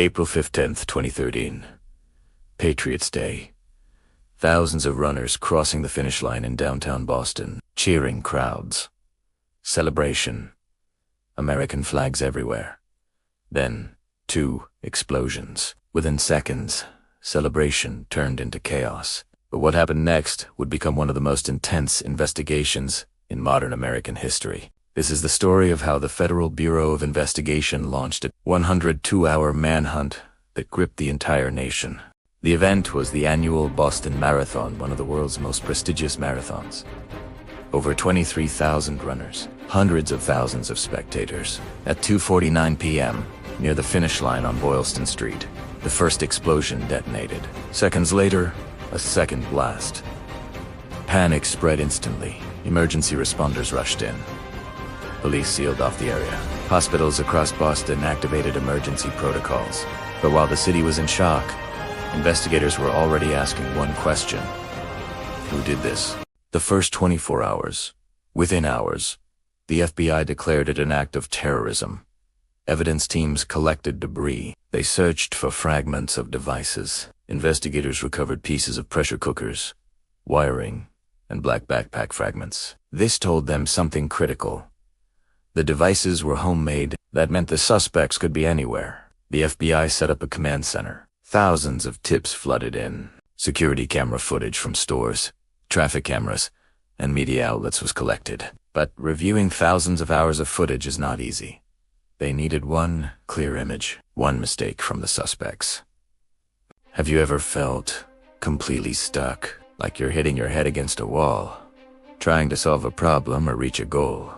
April 15th, 2013. Patriots Day. Thousands of runners crossing the finish line in downtown Boston, cheering crowds. Celebration. American flags everywhere. Then, 2 explosions. Within seconds, celebration turned into chaos. But what happened next would become one of the most intense investigations in modern American history. This is the story of how the Federal Bureau of Investigation launched a 102-hour manhunt that gripped the entire nation. The event was the annual Boston Marathon, one of the world's most prestigious marathons. Over 23,000 runners, hundreds of thousands of spectators. At 2:49 p.m., near the finish line on Boylston Street, the first explosion detonated. Seconds later, a second blast. Panic spread instantly. Emergency responders rushed in. Police sealed off the area. Hospitals across Boston activated emergency protocols. But while the city was in shock, investigators were already asking one question: who did this? The first 24 hours. Within hours, the FBI declared it an act of terrorism. Evidence teams collected debris. They searched for fragments of devices. Investigators recovered pieces of pressure cookers, wiring, and black backpack fragments. This told them something critical. The devices were homemade. That meant the suspects could be anywhere. The FBI set up a command center. Thousands of tips flooded in. Security camera footage from stores, traffic cameras, and media outlets was collected. But reviewing thousands of hours of footage is not easy. They needed one clear image, one mistake from the suspects. Have you ever felt completely stuck, like you're hitting your head against a wall, trying to solve a problem or reach a goal,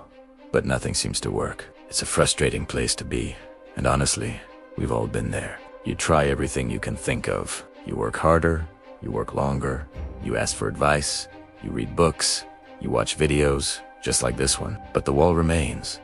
but nothing seems to work? It's a frustrating place to be, and honestly, we've all been there. You try everything you can think of. You work harder, you work longer, you ask for advice, you read books, you watch videos, just like this one, but the wall remains.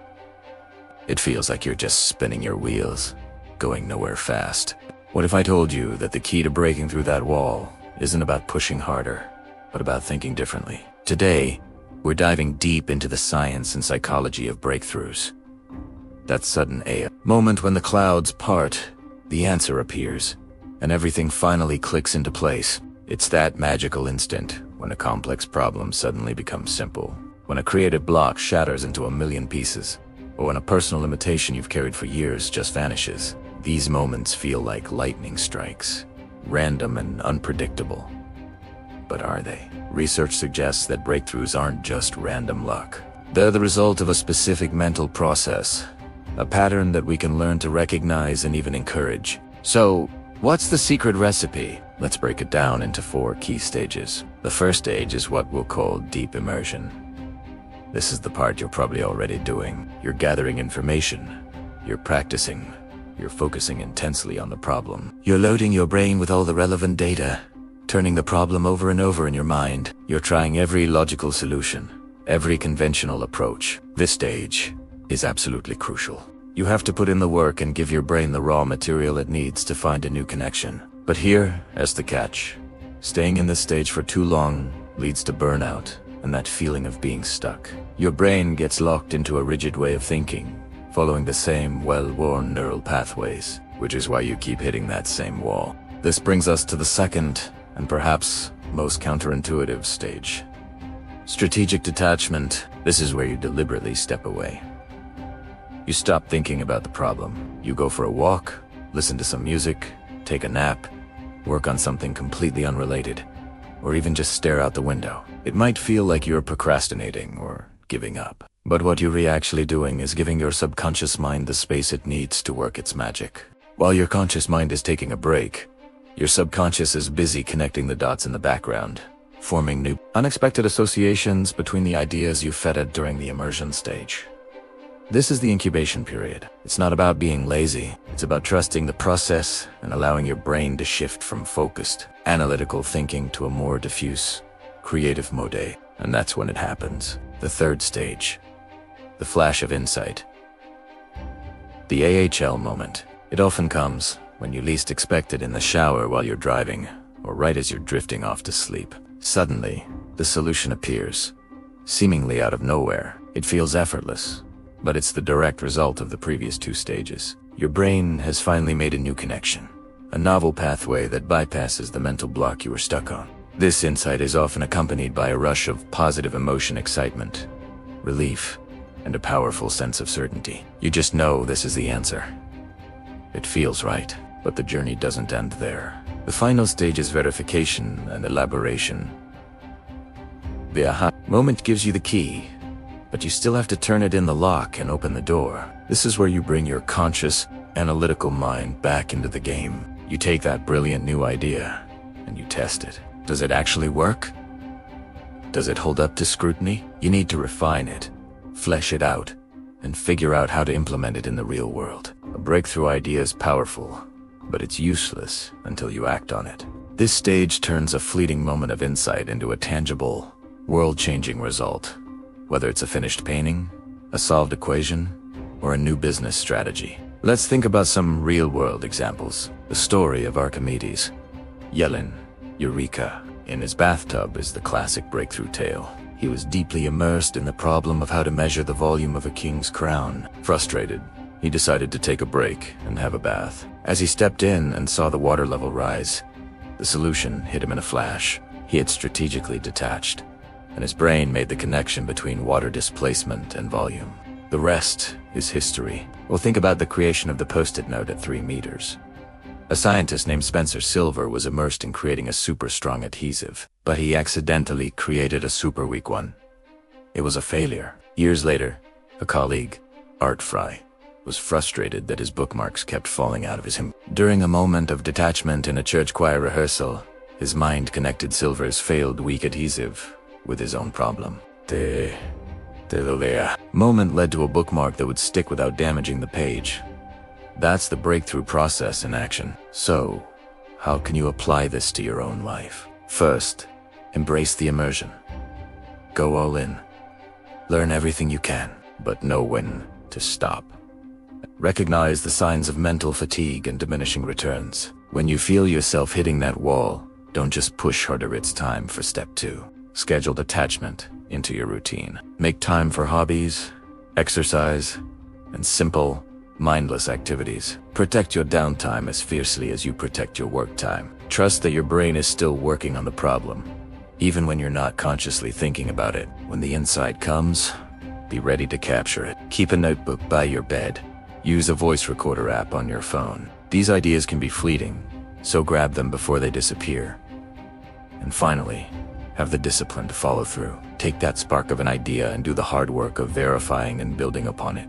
It feels like you're just spinning your wheels, going nowhere fast. What if I told you that the key to breaking through that wall isn't about pushing harder, but about thinking differently? Today, we're diving deep into the science and psychology of breakthroughs. That sudden moment when the clouds part, the answer appears, and everything finally clicks into place. It's that magical instant when a complex problem suddenly becomes simple, when a creative block shatters into a million pieces, or when a personal limitation you've carried for years just vanishes. These moments feel like lightning strikes, random and unpredictable. But are they? Research suggests that breakthroughs aren't just random luck. They're the result of a specific mental process, a pattern that we can learn to recognize and even encourage. So, what's the secret recipe? Let's break it down into 4 key stages. The first stage is what we'll call deep immersion. This is the part you're probably already doing. You're gathering information. You're practicing. You're focusing intensely on the problem. You're loading your brain with all the relevant data, turning the problem over and over in your mind. You're trying every logical solution, every conventional approach. This stage is absolutely crucial. You have to put in the work and give your brain the raw material it needs to find a new connection. But here is the catch. Staying in this stage for too long leads to burnout and that feeling of being stuck. Your brain gets locked into a rigid way of thinking, following the same well-worn neural pathways, which is why you keep hitting that same wall. This brings us to the second, and perhaps most counterintuitive stage. Strategic detachment. This is where you deliberately step away. You stop thinking about the problem. You go for a walk, listen to some music, take a nap, work on something completely unrelated, or even just stare out the window. It might feel like you're procrastinating or giving up, but what you're actually doing is giving your subconscious mind the space it needs to work its magic. While your conscious mind is taking a break, your subconscious is busy connecting the dots in the background, forming new, unexpected associations between the ideas you fed it during the immersion stage. This is the incubation period. It's not about being lazy. It's about trusting the process and allowing your brain to shift from focused, analytical thinking to a more diffuse, creative mode. And that's when it happens. The third stage. The flash of insight. The AHL moment. It often comes when you least expect it, in the shower while you're driving, or right as you're drifting off to sleep. Suddenly, the solution appears, seemingly out of nowhere. It feels effortless, but it's the direct result of the previous 2 stages. Your brain has finally made a new connection, a novel pathway that bypasses the mental block you were stuck on. This insight is often accompanied by a rush of positive emotion, excitement, relief, and a powerful sense of certainty. You just know this is the answer. It feels right, but the journey doesn't end there. The final stage is verification and elaboration. The aha moment gives you the key, but you still have to turn it in the lock and open the door. This is where you bring your conscious, analytical mind back into the game. You take that brilliant new idea and you test it. Does it actually work? Does it hold up to scrutiny? You need to refine it, flesh it out, and figure out how to implement it in the real world. A breakthrough idea is powerful, but it's useless until you act on it. This stage turns a fleeting moment of insight into a tangible, world-changing result, whether it's a finished painting, a solved equation, or a new business strategy. Let's think about some real-world examples. The story of Archimedes. Yellin, Eureka, in his bathtub is the classic breakthrough tale. He was deeply immersed in the problem of how to measure the volume of a king's crown. Frustrated, he decided to take a break and have a bath. As he stepped in and saw the water level rise, the solution hit him in a flash. He had strategically detached, and his brain made the connection between water displacement and volume. The rest is history. Well, think about the creation of the Post-it note at 3 meters. A scientist named Spencer Silver was immersed in creating a super strong adhesive, but he accidentally created a super weak one. It was a failure. Years later, a colleague, Art Fry, was frustrated that his bookmarks kept falling out of his hand. During a moment of detachment in a church choir rehearsal, his mind connected Silver's failed weak adhesive with his own problem. The moment led to a bookmark that would stick without damaging the page. That's the breakthrough process in action. So, how can you apply this to your own life? First, embrace the immersion. Go all in. Learn everything you can, but know when to stop. Recognize the signs of mental fatigue and diminishing returns. When you feel yourself hitting that wall, don't just push harder. It's time for step 2. Schedule detachment into your routine. Make time for hobbies, exercise, and simple, mindless activities. Protect your downtime as fiercely as you protect your work time. Trust that your brain is still working on the problem, even when you're not consciously thinking about it. When the insight comes, be ready to capture it. Keep a notebook by your bed. Use a voice recorder app on your phone. These ideas can be fleeting, so grab them before they disappear. And finally, have the discipline to follow through. Take that spark of an idea and do the hard work of verifying and building upon it.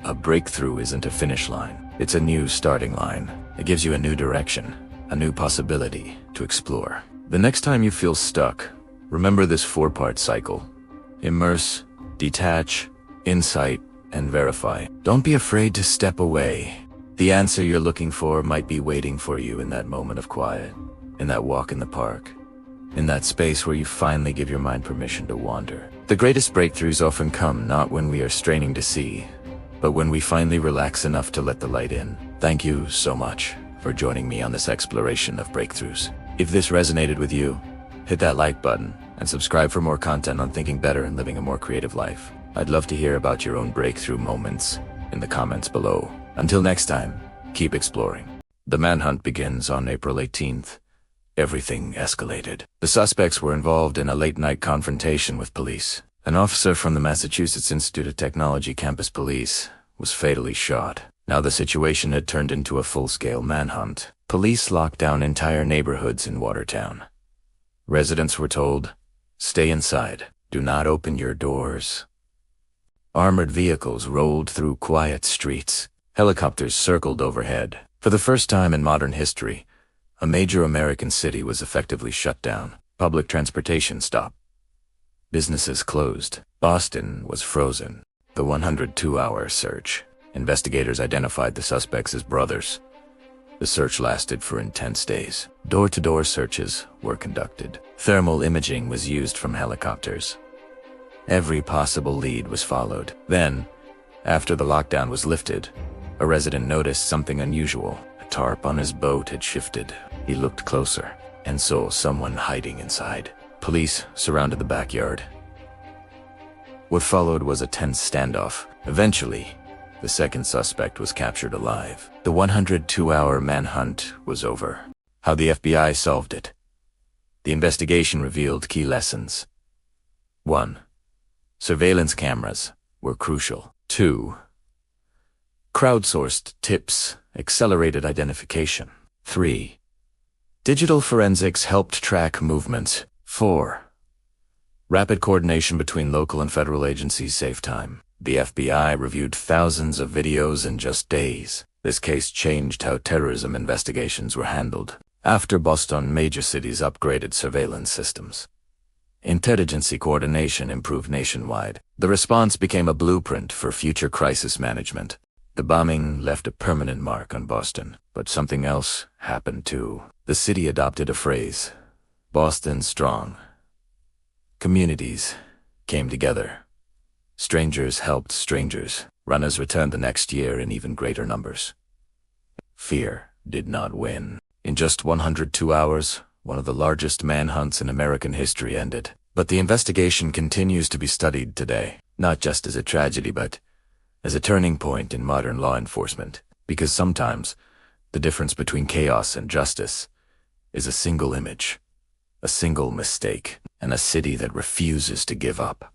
A breakthrough isn't a finish line. It's a new starting line. It gives you a new direction, a new possibility to explore. The next time you feel stuck, remember this 4-part cycle. Immerse, detach, insight, and verify. Don't be afraid to step away. The answer you're looking for might be waiting for you in that moment of quiet, in that walk in the park, in that space where you finally give your mind permission to wander. The greatest breakthroughs often come not when we are straining to see, but when we finally relax enough to let the light in. Thank you so much for joining me on this exploration of breakthroughs. If this resonated with you, hit that like button and subscribe for more content on thinking better and living a more creative life. I'd love to hear about your own breakthrough moments in the comments below. Until next time, keep exploring. The manhunt begins on April 18th. Everything escalated. The suspects were involved in a late-night confrontation with police. An officer from the Massachusetts Institute of Technology campus police was fatally shot. Now the situation had turned into a full-scale manhunt. Police locked down entire neighborhoods in Watertown. Residents were told, "Stay inside. Do not open your doors." Armored vehicles rolled through quiet streets. Helicopters circled overhead. For the first time in modern history, a major American city was effectively shut down. Public transportation stopped. Businesses closed. Boston was frozen. The 102-hour search. Investigators identified the suspects as brothers. The search lasted for intense days. Door-to-door searches were conducted. Thermal imaging was used from helicopters. Every possible lead was followed. Then, after the lockdown was lifted, a resident noticed something unusual. A tarp on his boat had shifted. He looked closer and saw someone hiding inside. Police surrounded the backyard. What followed was a tense standoff. Eventually, The second suspect was captured alive. The 102-hour manhunt was over. How the FBI solved it. The investigation revealed key lessons. 1. Surveillance cameras were crucial. 2. Crowdsourced tips accelerated identification. 3. Digital forensics helped track movements. 4. Rapid coordination between local and federal agencies saved time. The FBI reviewed thousands of videos in just days. This case changed how terrorism investigations were handled. After Boston, major cities upgraded surveillance systems. Intelligence coordination improved nationwide. The response became a blueprint for future crisis management. The bombing left a permanent mark on Boston, but something else happened too. The city adopted a phrase, Boston strong. Communities came together. Strangers helped strangers. Runners returned the next year in even greater numbers. Fear did not win. In just 102 hours, one of the largest manhunts in American history ended. But the investigation continues to be studied today, not just as a tragedy, but as a turning point in modern law enforcement. Because sometimes, the difference between chaos and justice is a single image, a single mistake, and a city that refuses to give up.